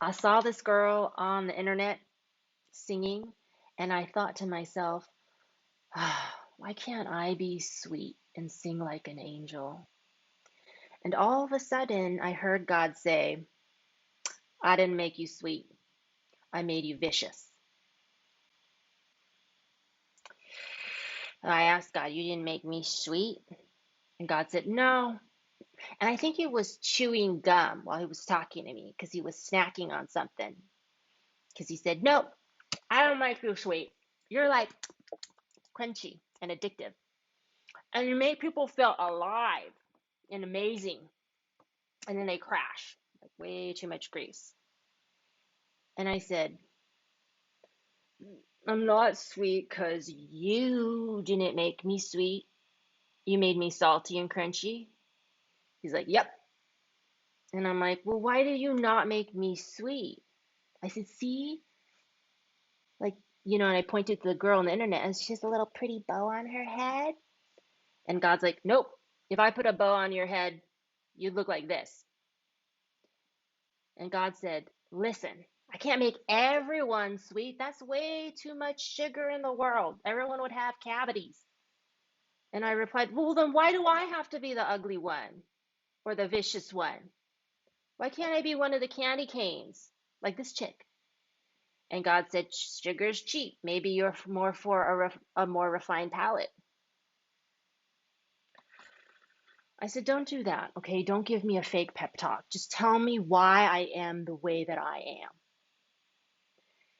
I saw this girl on the internet singing, and I thought to myself, why can't I be sweet and sing like an angel? And all of a sudden, I heard God say, I didn't make you sweet, I made you vicious. And I asked God, you didn't make me sweet? And God said, no. And I think he was chewing gum while he was talking to me because he was snacking on something. Because he said, nope, I don't make you sweet. You're like crunchy and addictive. And you make people feel alive and amazing. And then they crash, like way too much grease. And I said, I'm not sweet because you didn't make me sweet. You made me salty and crunchy. He's like, yep. And I'm like, well, why did you not make me sweet? I said, see, like, and I pointed to the girl on the internet and she has a little pretty bow on her head. And God's like, nope, if I put a bow on your head, you'd look like this. And God said, listen, I can't make everyone sweet. That's way too much sugar in the world. Everyone would have cavities. And I replied, well, then why do I have to be the ugly one or the vicious one? Why can't I be one of the candy canes like this chick? And God said, sugar's cheap. Maybe you're more for a more refined palate. I said, don't do that, okay? Don't give me a fake pep talk. Just tell me why I am the way that I am.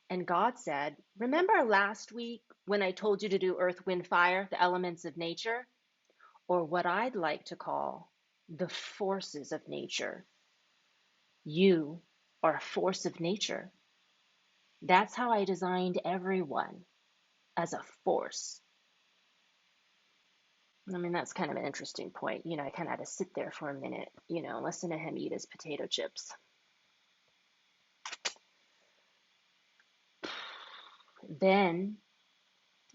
And God said, remember last week when I told you to do earth, wind, fire, the elements of nature? Or what I'd like to call the forces of nature. You are a force of nature. That's how I designed everyone, as a force. I mean, that's kind of an interesting point. I kind of had to sit there for a minute, listen to him eat his potato chips. Then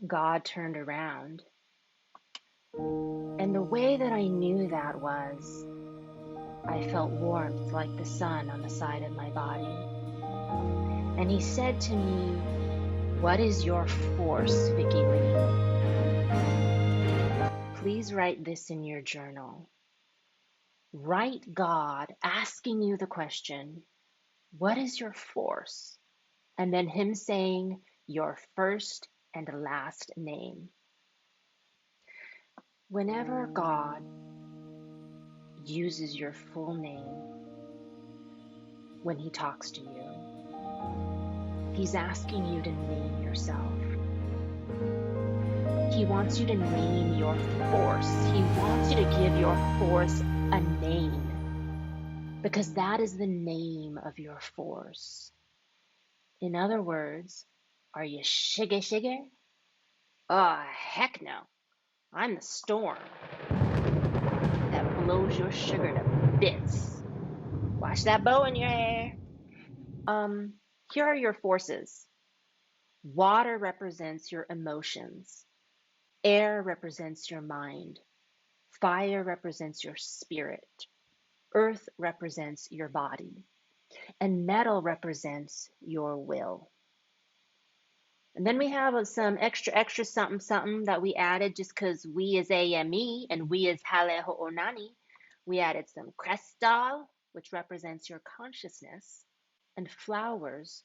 God turned around, and the way that I knew that was I felt warmth like the sun on the side of my body. And he said to me, what is your force, Vicky Lee? Please write this in your journal. Write God asking you the question, what is your force? And then him saying your first and last name. Whenever God uses your full name when he talks to you, he's asking you to name yourself. He wants you to name your force. He wants you to give your force a name, because that is the name of your force. In other words, are you shiggy? Oh, heck no. I'm the storm that blows your sugar to bits. Watch that bow in your hair. Here are your forces. Water represents your emotions. Air represents your mind. Fire represents your spirit. Earth represents your body. And metal represents your will. And then we have some extra something that we added just because we is AME and we is Hale Ho'onani. We added some crystal, which represents your consciousness, and flowers,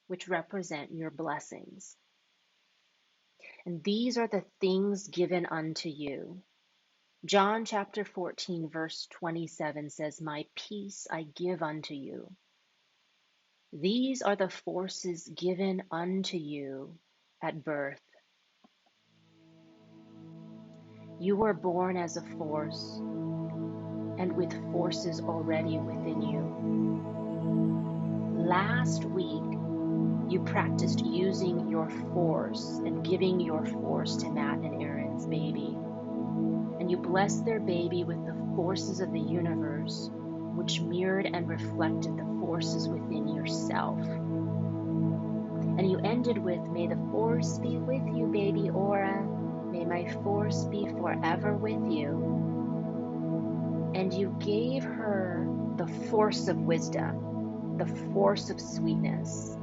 which represent your blessings. And these are the things given unto you. John chapter 14, verse 27 says, my peace I give unto you. These are the forces given unto you at birth. You were born as a force and with forces already within you. Last week, you practiced using your force and giving your force to Matt and Aaron's baby. And you blessed their baby with the forces of the universe, which mirrored and reflected the forces within yourself. And you ended with, may the force be with you, baby Aura. May my force be forever with you. and you gave her the force of wisdom, the force of sweetness,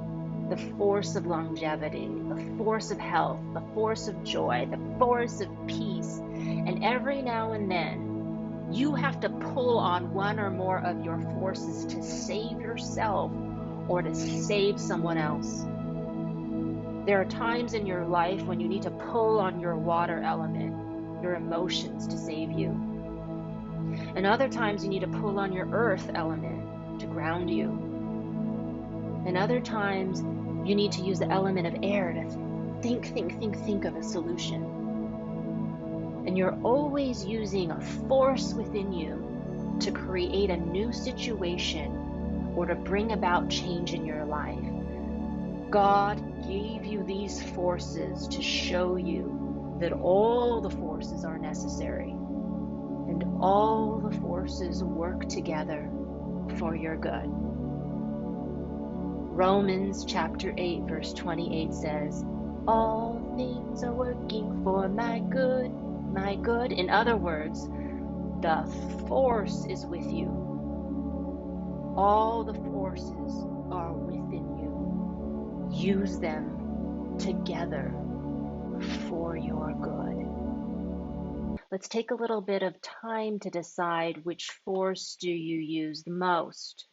the force of longevity, the force of health, the force of joy, the force of peace. And every now and then, you have to pull on one or more of your forces to save yourself or to save someone else. There are times in your life when you need to pull on your water element, your emotions, to save you. And other times you need to pull on your earth element to ground you. And other times you need to use the element of air to think of a solution. And you're always using a force within you to create a new situation or to bring about change in your life. God gave you these forces to show you that all the forces are necessary and all the forces work together for your good. Romans chapter 8 verse 28 says, all things are working for my good, my good. In other words, the force is with you. All the forces are within you. Use them together for your good. Let's take a little bit of time to decide which force do you use the most,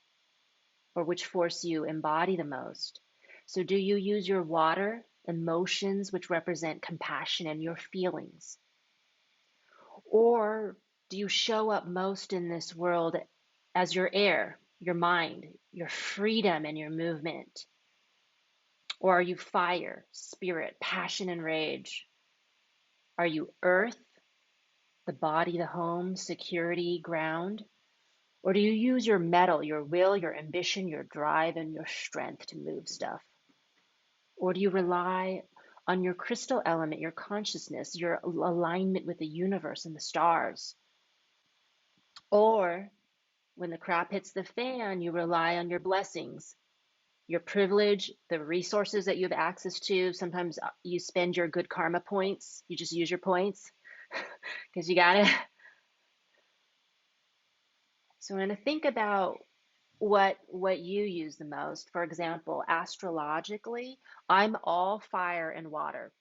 or which force you embody the most. So do you use your water, emotions, which represent compassion and your feelings? Or do you show up most in this world as your air, your mind, your freedom and your movement? Or are you fire, spirit, passion and rage? Are you earth, the body, the home, security, ground? Or do you use your metal, your will, your ambition, your drive, and your strength to move stuff? Or do you rely on your crystal element, your consciousness, your alignment with the universe and the stars? Or when the crap hits the fan, you rely on your blessings, your privilege, the resources that you have access to. Sometimes you spend your good karma points. You just use your points because you got it. So we're going to think about what you use the most. For example, astrologically, I'm all fire and water.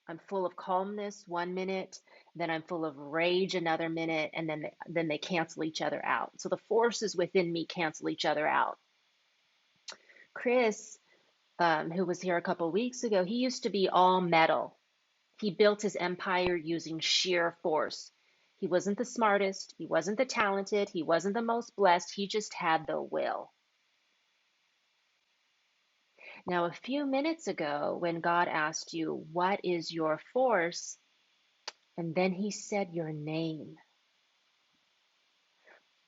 I'm full of calmness 1 minute, then I'm full of rage another minute, and then they cancel each other out. So the forces within me cancel each other out. Chris, who was here a couple of weeks ago, he used to be all metal. He built his empire using sheer force. He wasn't the smartest, he wasn't the talented, he wasn't the most blessed, he just had the will. Now, a few minutes ago, when God asked you, what is your force? And then he said your name.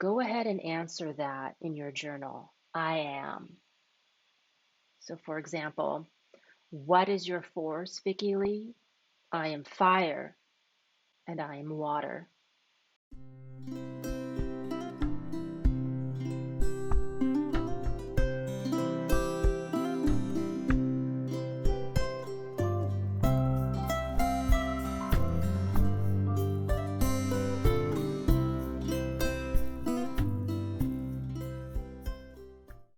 Go ahead and answer that in your journal. I am. So for example, what is your force, Vicky Lee? I am fire and I am water.